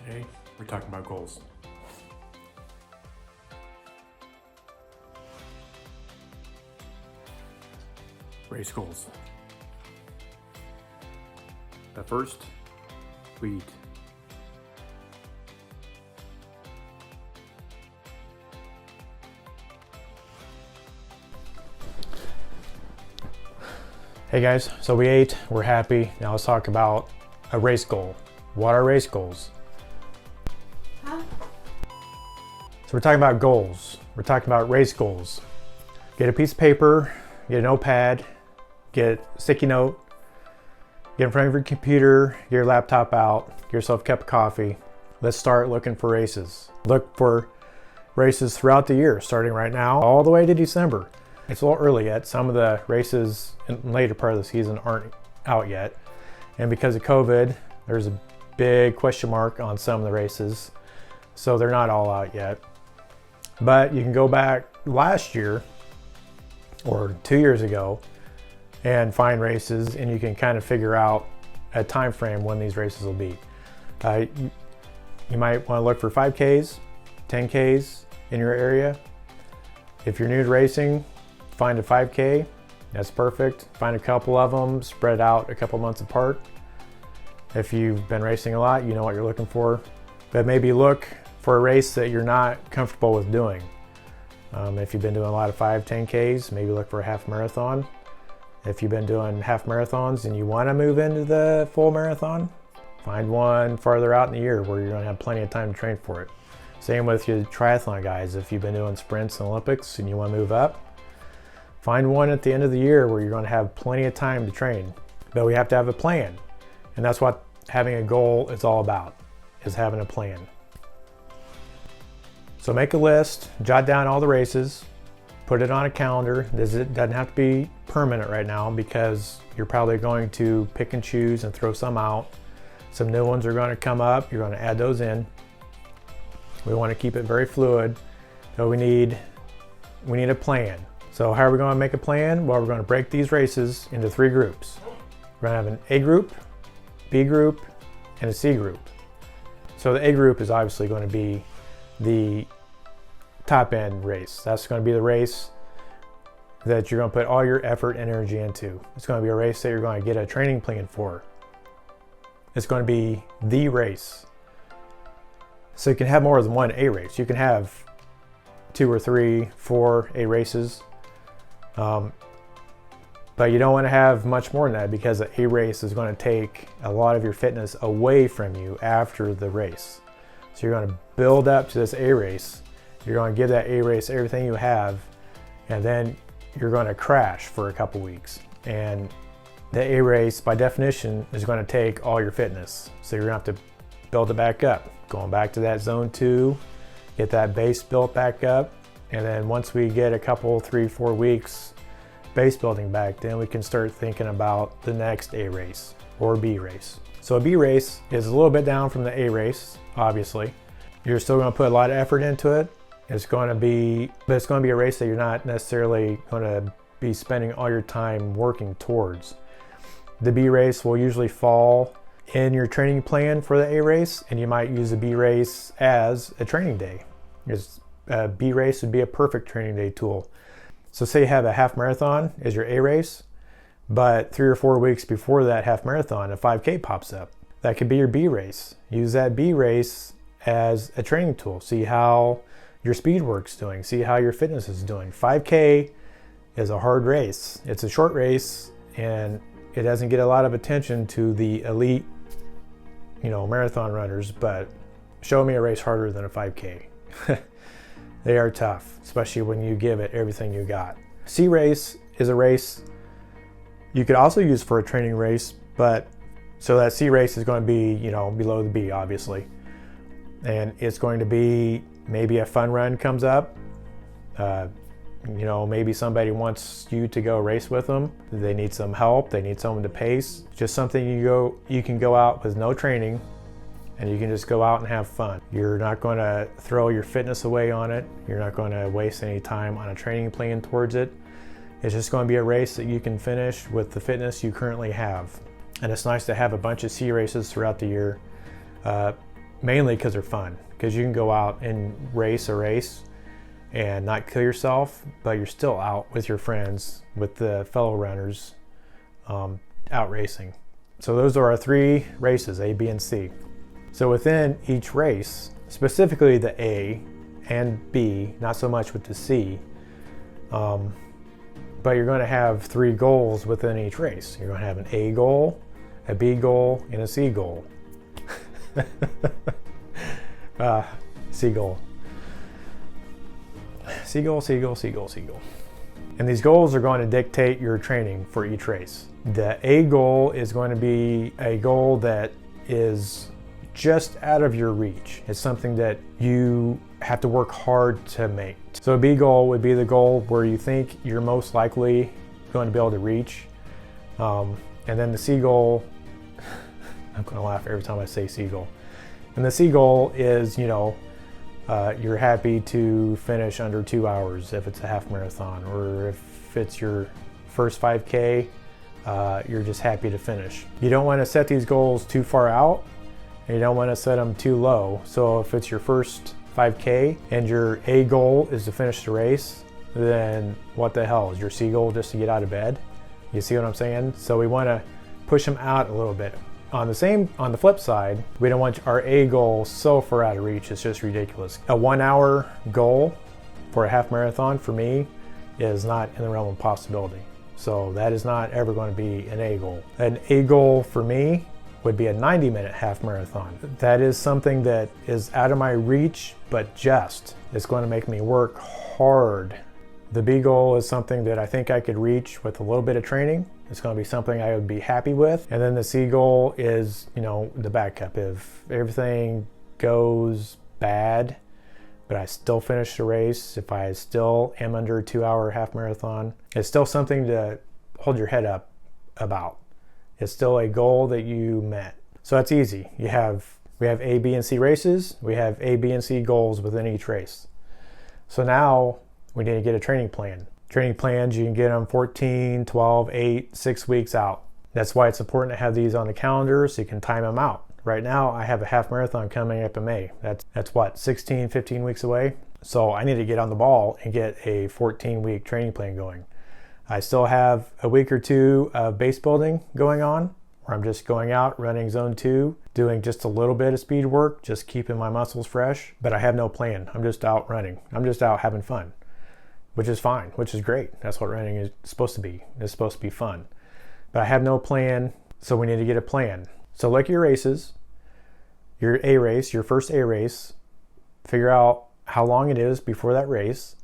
Today, we're talking about goals. Race goals. But first, we eat. Hey guys, so we ate, we're happy. Now let's talk about a race goal. What are race goals? Huh? So we're talking about goals. We're talking about race goals. Get a piece of paper, get a notepad, get a sticky note, get in front of your computer, get your laptop out, get yourself a cup of coffee. Let's start looking for races. Look for races throughout the year, starting right now all the way to December. It's a little early yet. Some of the races in the later part of the season aren't out yet. And because of COVID, there's a big question mark on some of the races. So they're not all out yet. But you can go back last year or 2 years ago and find races, and you can kind of figure out a time frame when these races will be. You might want to look for 5Ks, 10Ks in your area. If you're new to racing, find a 5K, that's perfect. Find a couple of them, spread out a couple months apart. If you've been racing a lot, you know what you're looking for. But maybe look for a race that you're not comfortable with doing. If you've been doing a lot of 5, 10Ks, maybe look for a half marathon. If you've been doing half marathons and you want to move into the full marathon, find one farther out in the year where you're going to have plenty of time to train for it. Same with your triathlon guys. If you've been doing sprints and Olympics and you want to move up, find one at the end of the year where you're going to have plenty of time to train. But we have to have a plan. And that's what having a goal is all about, is having a plan. So make a list, jot down all the races, put it on a calendar. It doesn't have to be permanent right now because you're probably going to pick and choose and throw some out. Some new ones are going to come up. You're going to add those in. We want to keep it very fluid. So we need a plan. So how are we going to make a plan? Well, we're going to break these races into 3 groups. We're going to have an A group, B group, and a C group. So the A group is obviously going to be the top end race. That's going to be the race that you're going to put all your effort and energy into. It's going to be a race that you're going to get a training plan for. It's going to be the race. So you can have more than one A race. You can have 2 or 3, 4 A races. But you don't want to have much more than that because the A race is going to take a lot of your fitness away from you after the race. So you're going to build up to this A race. You're going to give that A race everything you have, and then you're going to crash for a couple weeks. And the A race, by definition, is going to take all your fitness. So you're going to have to build it back up. Going back to that zone 2, get that base built back up. And then once we get a couple, 3, 4 weeks base building back, then we can start thinking about the next A race or B race. So a B race is a little bit down from the A race, obviously. You're still going to put a lot of effort into it. It's going to be a race that you're not necessarily going to be spending all your time working towards. The B race will usually fall in your training plan for the A race, and you might use the B race as a training day. A B race would be a perfect training day tool. So say you have a half marathon as your A race, but 3 or 4 weeks before that half marathon, a 5K pops up. That could be your B race. Use that B race as a training tool. See how your speed work's doing. See how your fitness is doing. 5K is a hard race. It's a short race, and it doesn't get a lot of attention to the elite, marathon runners, but show me a race harder than a 5K. They are tough, especially when you give it everything you got. C race is a race you could also use for a training race, but so that C race is going to be, below the B, obviously. And it's going to be maybe a fun run comes up. Maybe somebody wants you to go race with them. They need some help. They need someone to pace. Just something you can go out with no training, and you can just go out and have fun. You're not going to throw your fitness away on it. You're not going to waste any time on a training plan towards it. It's just going to be a race that you can finish with the fitness you currently have. And it's nice to have a bunch of C races throughout the year. mainly because they're fun, because you can go out and race a race and not kill yourself, but you're still out with your friends, with the fellow runners, out racing. So those are our 3 races, A, B, and C. So within each race, specifically the A and B, not so much with the C, but you're going to have 3 goals within each race. You're going to have an A goal, a B goal, and a C goal. Seagull. Seagull, seagull, seagull, seagull. And these goals are going to dictate your training for each race. The A goal is going to be a goal that is just out of your reach. It's something that you have to work hard to make. So a B goal would be the goal where you think you're most likely going to be able to reach. And then the C goal, I'm going to laugh every time I say C goal. And the C goal is, you're happy to finish under 2 hours if it's a half marathon, or if it's your first 5K, you're just happy to finish. You don't want to set these goals too far out, and you don't want to set them too low. So if it's your first 5K and your A goal is to finish the race, then what the hell is your C goal just to get out of bed? You see what I'm saying? So we want to push them out a little bit. On the flip side, we don't want our A goal so far out of reach, it's just ridiculous. A 1 hour goal for a half marathon for me is not in the realm of possibility. So that is not ever going to be an A goal. An A goal for me would be a 90-minute half marathon. That is something that is out of my reach, but just it's going to make me work hard. The B goal is something that I think I could reach with a little bit of training. It's going to be something I would be happy with. And then the C goal is, the backup. If everything goes bad, but I still finish the race, if I still am under a 2 hour half marathon, it's still something to hold your head up about. It's still a goal that you met. So that's easy. We have A, B, and C races. We have A, B, and C goals within each race. So now we need to get a training plan. Training plans, you can get them 14, 12, 8, 6 weeks out. That's why it's important to have these on the calendar so you can time them out. Right now, I have a half marathon coming up in May. That's what, 16, 15 weeks away? So I need to get on the ball and get a 14-week training plan going. I still have a week or 2 of base building going on, where I'm just going out, running zone 2, doing just a little bit of speed work, just keeping my muscles fresh, but I have no plan. I'm just out running. I'm just out having fun, which is fine, which is great. That's what running is supposed to be. It's supposed to be fun. But I have no plan, so we need to get a plan. So look at your races, your A race, your first A race, figure out how long it is before that race,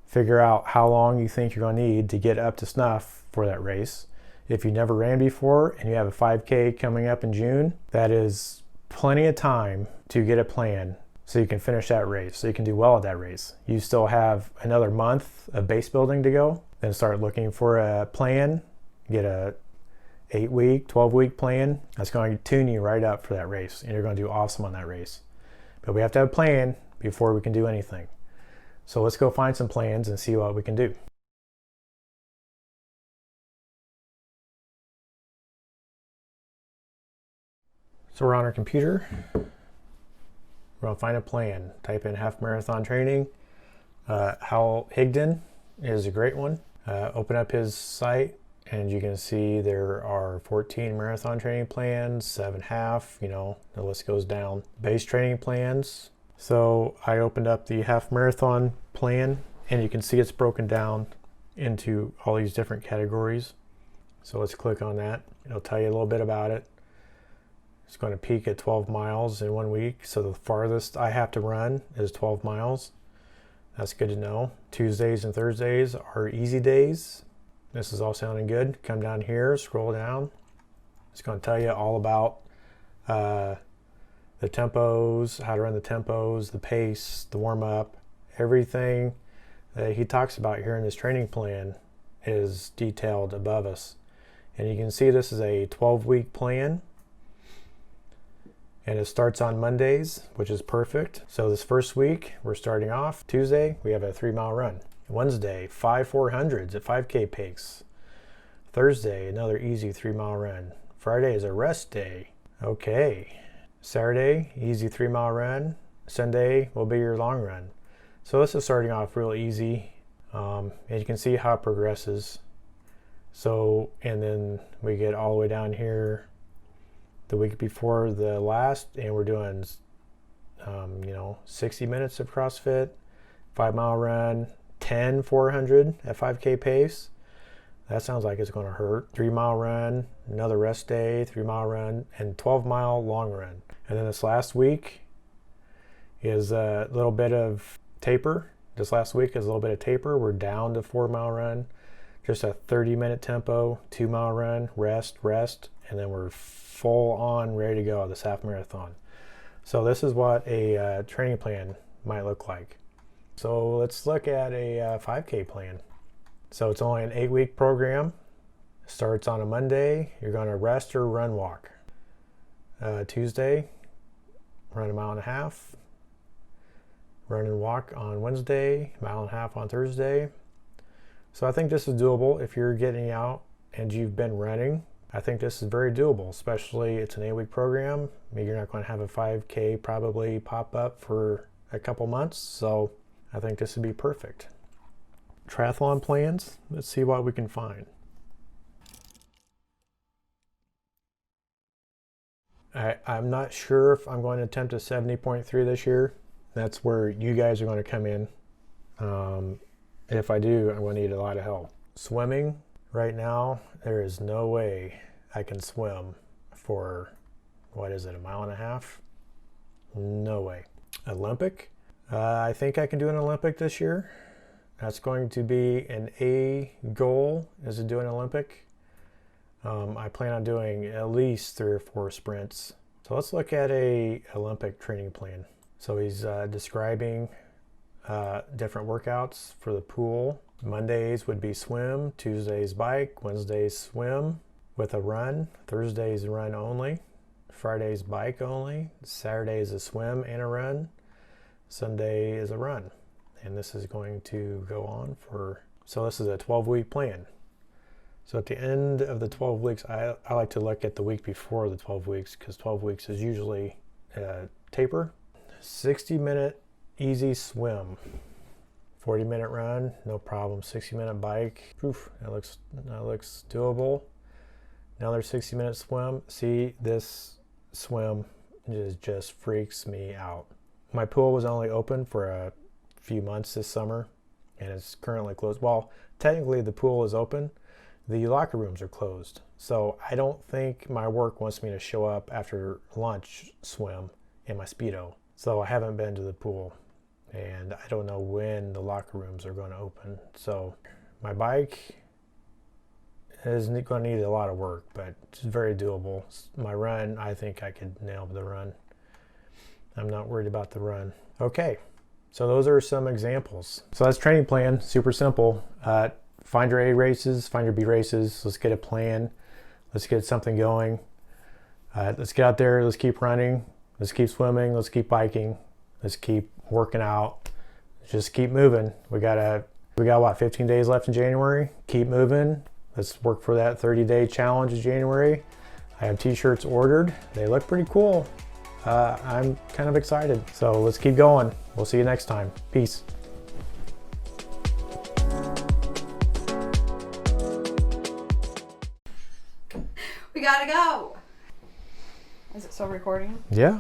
figure out how long you think you're going to need to get up to snuff for that race. If you never ran before and you have a 5K coming up in June, that is plenty of time to get a plan so you can finish that race, so you can do well at that race. You still have another month of base building to go, then start looking for a plan, get a 8-week, 12-week plan. That's going to tune you right up for that race, and you're going to do awesome on that race. But we have to have a plan before we can do anything. So let's go find some plans and see what we can do. So we're on our computer. We're going to find a plan. Type in half marathon training. Hal Higdon is a great one. Open up his site and you can see there are 14 marathon training plans, 7 half, the list goes down. Base training plans. So I opened up the half marathon plan and you can see it's broken down into all these different categories. So let's click on that. It'll tell you a little bit about it. It's going to peak at 12 miles in 1 week. So the farthest I have to run is 12 miles. That's good to know. Tuesdays and Thursdays are easy days. This is all sounding good. Come down here, scroll down. It's going to tell you all about the tempos, how to run the tempos, the pace, the warm-up. Everything that he talks about here in this training plan is detailed above us. And you can see this is a 12-week plan. And it starts on Mondays, which is perfect. So this first week, we're starting off. Tuesday, we have a 3-mile run. Wednesday, 5 400s at 5K pace. Thursday, another easy 3-mile run. Friday is a rest day. Okay. Saturday, easy 3-mile run. Sunday will be your long run. So this is starting off real easy. And you can see how it progresses. So, and then we get all the way down here the week before the last, and we're doing 60 minutes of CrossFit, 5-mile run, 10 400 at 5K pace. That sounds like it's going to hurt. 3-mile run, another rest day, 3-mile run, and 12-mile long run. And then this last week is a little bit of taper. This last week is a little bit of taper. We're down to 4-mile run, just a 30-minute tempo, 2-mile run, rest, and then we're full on ready to go this half marathon. So this is what a training plan might look like. So let's look at a 5K plan. So it's only an 8-week program. Starts on a Monday. You're going to rest or run walk. Tuesday, run 1.5 miles. Run and walk on Wednesday, 1.5 miles on Thursday. So I think this is doable if you're getting out and you've been running. I think this is very doable, especially it's an 8-week program. Maybe you're not going to have a 5K probably pop up for a couple months. So I think this would be perfect. Triathlon plans, let's see what we can find. I'm not sure if I'm going to attempt a 70.3 this year. That's where you guys are going to come in. If I do, I'm going to need a lot of help. Swimming, right now, there is no way I can swim for, 1.5 miles? No way. Olympic, I think I can do an Olympic this year. That's going to be an A goal, is to do an Olympic. I plan on doing at least 3 or 4 sprints. So let's look at a Olympic training plan. So he's describing different workouts for the pool. Mondays would be swim, Tuesdays bike, Wednesdays swim with a run, Thursdays run only, Fridays bike only, Saturday is a swim and a run, Sunday is a run. And this is going to go on for, so this is a 12-week plan. So at the end of the 12 weeks, I like to look at the week before the 12 weeks because 12 weeks is usually taper. 60-minute easy swim, 40-minute run, no problem. 60-minute bike, poof, that looks doable. Another 60-minute swim. See, this swim just freaks me out. My pool was only open for a few months this summer, and it's currently closed. Well, technically the pool is open. The locker rooms are closed. So I don't think my work wants me to show up after lunch swim in my Speedo. So I haven't been to the pool, and I don't know when the locker rooms are going to open. So my bike is going to need a lot of work, but it's very doable. My run, I think I could nail the run. I'm not worried about the run. Okay, so those are some examples. So that's training plan, super simple. Find your A races, find your B races. Let's get a plan. Let's get something going. Let's get out there. Let's keep running. Let's keep swimming. Let's keep biking. Let's keep working out. Just keep moving. We got what, 15 days left in January? Keep moving. Let's work for that 30-day challenge in January. I have t-shirts ordered. They look pretty cool. I'm kind of excited. So let's keep going. We'll see you next time. Peace. We gotta go. Is it still recording? Yeah.